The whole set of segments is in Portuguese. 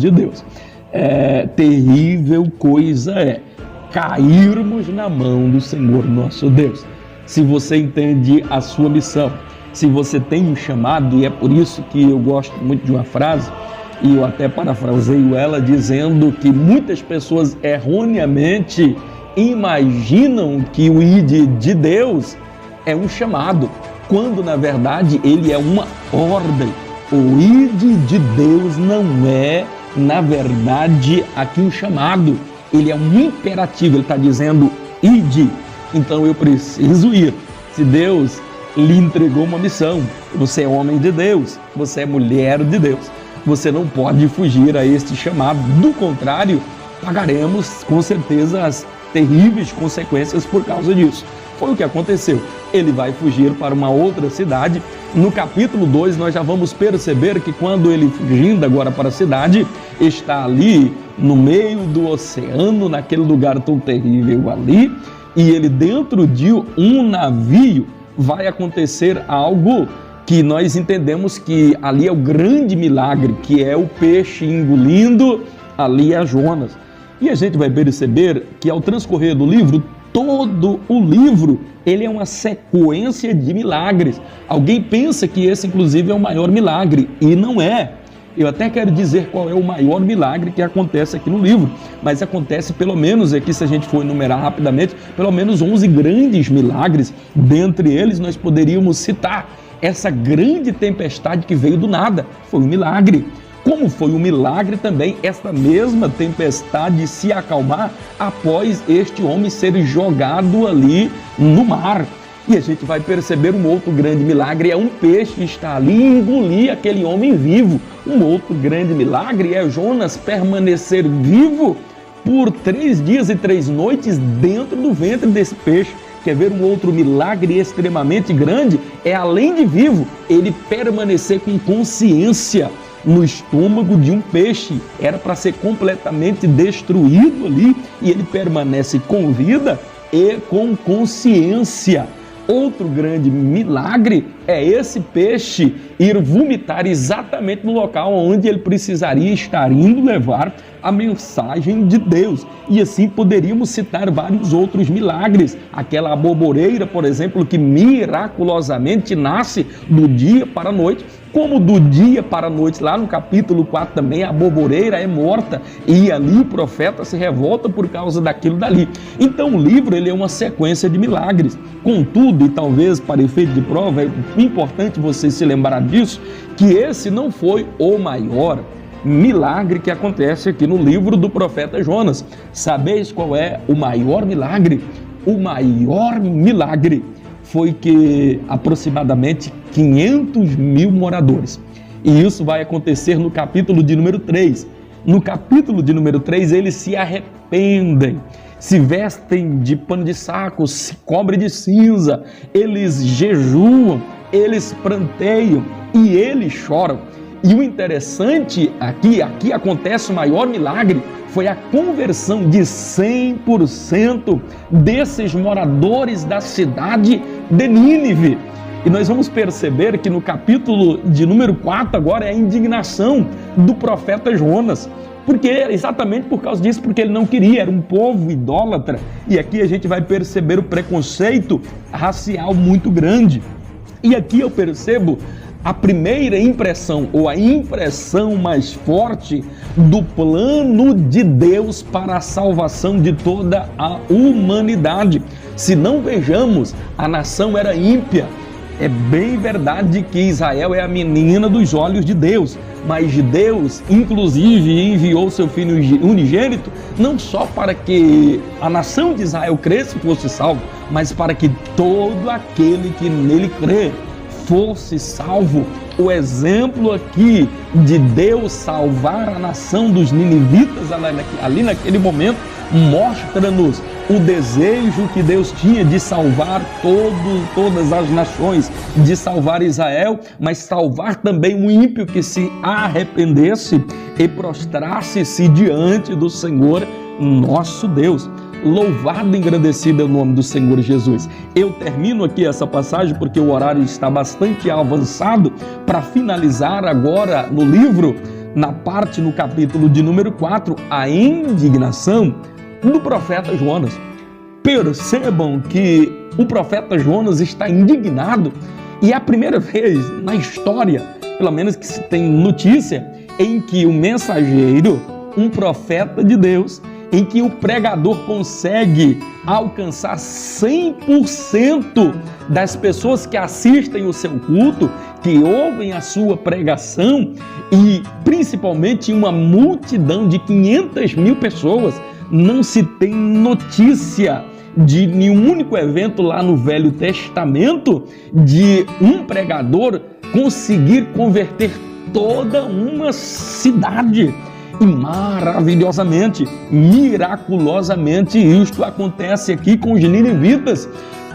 de Deus. Terrível coisa é cairmos na mão do Senhor nosso Deus. Se você entende a sua missão, se você tem um chamado, e é por isso que eu gosto muito de uma frase, e eu até parafraseio ela dizendo que muitas pessoas erroneamente imaginam que o ID de Deus é um chamado, quando na verdade ele é uma ordem. O ID de Deus não é, na verdade, aqui um chamado, ele é um imperativo, ele está dizendo ide, então eu preciso ir. Se Deus lhe entregou uma missão, você é homem de Deus, você é mulher de Deus, você não pode fugir a este chamado, do contrário, pagaremos com certeza as terríveis consequências por causa disso. Foi o que aconteceu. Ele vai fugir para uma outra cidade. No capítulo 2 nós já vamos perceber que quando ele fugindo agora para a cidade, está ali no meio do oceano, naquele lugar tão terrível ali, e ele dentro de um navio vai acontecer algo que nós entendemos que ali é o grande milagre, que é o peixe engolindo ali a Jonas. E a gente vai perceber que ao transcorrer do livro, todo o livro, ele é uma sequência de milagres. Alguém pensa que esse, inclusive, é o maior milagre, e não é. Eu até quero dizer qual é o maior milagre que acontece aqui no livro, mas acontece pelo menos, aqui se a gente for enumerar rapidamente, pelo menos 11 grandes milagres. Dentre eles, nós poderíamos citar essa grande tempestade que veio do nada, foi um milagre. Como foi um milagre também esta mesma tempestade se acalmar após este homem ser jogado ali no mar. E a gente vai perceber um outro grande milagre, é um peixe estar ali e engolir aquele homem vivo. Um outro grande milagre é Jonas permanecer vivo por 3 dias e 3 noites dentro do ventre desse peixe. Quer ver um outro milagre extremamente grande? É, além de vivo, ele permanecer com consciência no estômago de um peixe. Era para ser completamente destruído ali, e ele permanece com vida e com consciência. Outro grande milagre é esse peixe ir vomitar exatamente no local onde ele precisaria estar indo levar a mensagem de Deus. E assim poderíamos citar vários outros milagres. Aquela aboboreira, por exemplo, que miraculosamente nasce do dia para a noite, como do dia para a noite, lá no capítulo 4 também, a aboboreira é morta e ali o profeta se revolta por causa daquilo dali. Então o livro ele é uma sequência de milagres. Contudo, e talvez para efeito de prova, é importante você se lembrar disso, que esse não foi o maior milagre que acontece aqui no livro do profeta Jonas. Sabeis qual é o maior milagre? O maior milagre foi que aproximadamente 500 mil moradores. E isso vai acontecer no capítulo de número 3. No capítulo de número 3, eles se arrependem, se vestem de pano de saco, se cobrem de cinza, eles jejuam, eles pranteiam e eles choram. E o interessante aqui acontece o maior milagre, foi a conversão de 100% desses moradores da cidade de Nínive. E nós vamos perceber que no capítulo de número 4 agora é a indignação do profeta Jonas. Porque exatamente por causa disso, porque ele não queria, era um povo idólatra. E aqui a gente vai perceber o preconceito racial muito grande. E aqui eu percebo a primeira impressão, ou a impressão mais forte do plano de Deus para a salvação de toda a humanidade. Se não vejamos, a nação era ímpia. É bem verdade que Israel é a menina dos olhos de Deus, mas Deus, inclusive, enviou seu Filho unigênito, não só para que a nação de Israel cresça e fosse salvo, mas para que todo aquele que nele crê fosse salvo. O exemplo aqui de Deus salvar a nação dos ninivitas ali naquele momento mostra-nos o desejo que Deus tinha de salvar todas as nações, de salvar Israel, mas salvar também o ímpio que se arrependesse e prostrasse-se diante do Senhor nosso Deus. Louvado e engrandecido é o nome do Senhor Jesus. Eu termino aqui essa passagem porque o horário está bastante avançado para finalizar agora no livro no capítulo de número 4, a indignação do profeta Jonas. Percebam que o profeta Jonas está indignado, e é a primeira vez na história, pelo menos que se tem notícia, em que o mensageiro, um profeta de Deus, em que o pregador consegue alcançar 100% das pessoas que assistem o seu culto, que ouvem a sua pregação, e principalmente uma multidão de 500 mil pessoas. Não se tem notícia de nenhum único evento lá no Velho Testamento de um pregador conseguir converter toda uma cidade. E maravilhosamente, miraculosamente, isto acontece aqui com os ninivitas.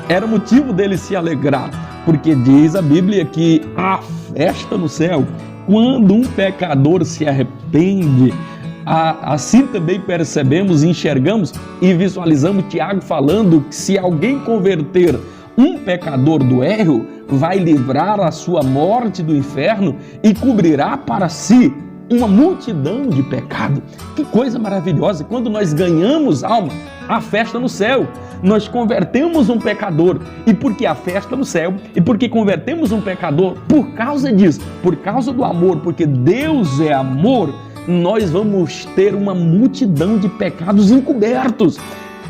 Era motivo deles se alegrar, porque diz a Bíblia que há festa no céu quando um pecador se arrepende. Assim também percebemos, enxergamos e visualizamos Tiago falando que se alguém converter um pecador do erro, vai livrar a sua morte do inferno e cobrirá para si uma multidão de pecado. Que coisa maravilhosa! Quando nós ganhamos alma, a festa no céu. Nós convertemos um pecador, e porque a festa no céu, e porque convertemos um pecador, por causa disso, por causa do amor, porque Deus é amor, nós vamos ter uma multidão de pecados encobertos,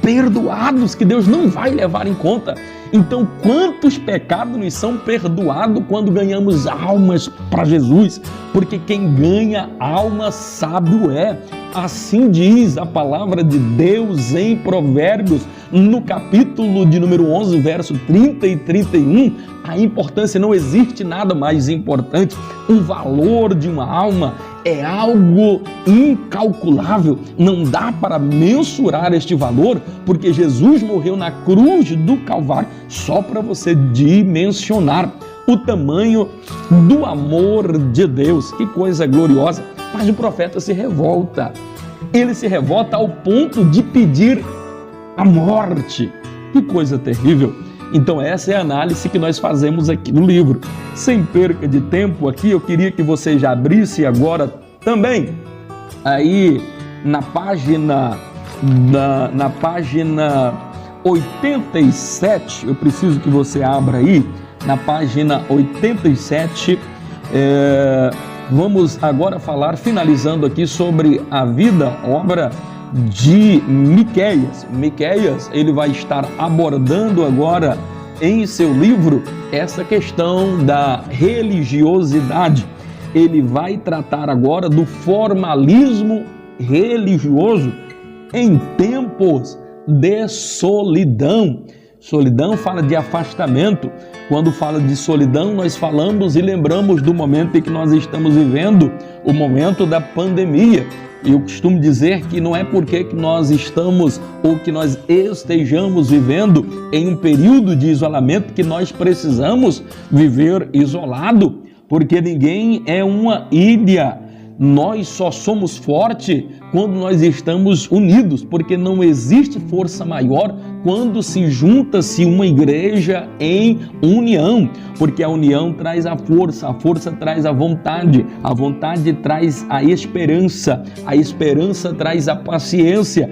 perdoados, que Deus não vai levar em conta. Então, quantos pecados nos são perdoados quando ganhamos almas para Jesus? Porque quem ganha alma sábio é. Assim diz a palavra de Deus em Provérbios, no capítulo de número 11, verso 30 e 31, a importância, não existe nada mais importante. O valor de uma alma é algo incalculável, não dá para mensurar este valor, porque Jesus morreu na cruz do Calvário, só para você dimensionar o tamanho do amor de Deus. Que coisa gloriosa! Mas o profeta se revolta. Ele se revolta ao ponto de pedir a morte. Que coisa terrível! Então essa é a análise que nós fazemos aqui no livro. Sem perca de tempo aqui, eu queria que você já abrisse agora também aí na página 87, eu preciso que você abra aí, na página 87, vamos agora falar, finalizando aqui, sobre a vida, obra de Miqueias. Miqueias, ele vai estar abordando agora em seu livro essa questão da religiosidade. Ele vai tratar agora do formalismo religioso em tempos de solidão. Solidão fala de afastamento. Quando fala de solidão, nós falamos e lembramos do momento em que nós estamos vivendo, o momento da pandemia. E eu costumo dizer que não é porque que nós estamos ou que nós estejamos vivendo em um período de isolamento que nós precisamos viver isolado, porque ninguém é uma ilha. Nós só somos fortes quando nós estamos unidos, porque não existe força maior quando se junta-se uma igreja em união, porque a união traz a força traz a vontade traz a esperança traz a paciência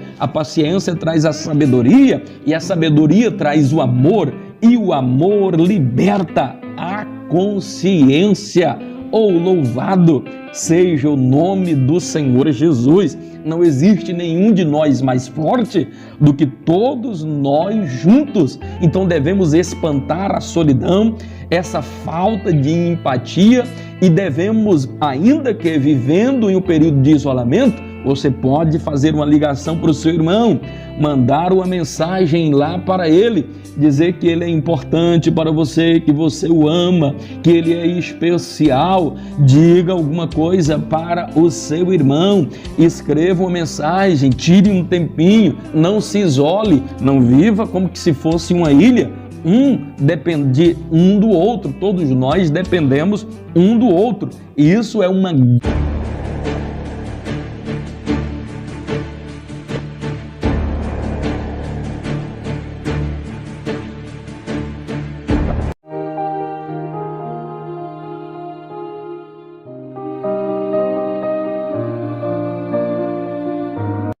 traz a sabedoria, e a sabedoria traz o amor, e o amor liberta a consciência. Oh, louvado seja o nome do Senhor Jesus! Não existe nenhum de nós mais forte do que todos nós juntos. Então devemos espantar a solidão, essa falta de empatia, e devemos, ainda que vivendo em um período de isolamento, você pode fazer uma ligação para o seu irmão, mandar uma mensagem lá para ele, dizer que ele é importante para você, que você o ama, que ele é especial. Diga alguma coisa para o seu irmão, escreva uma mensagem, tire um tempinho, não se isole, não viva como que se fosse uma ilha. Depende um do outro, todos nós dependemos um do outro, e isso é uma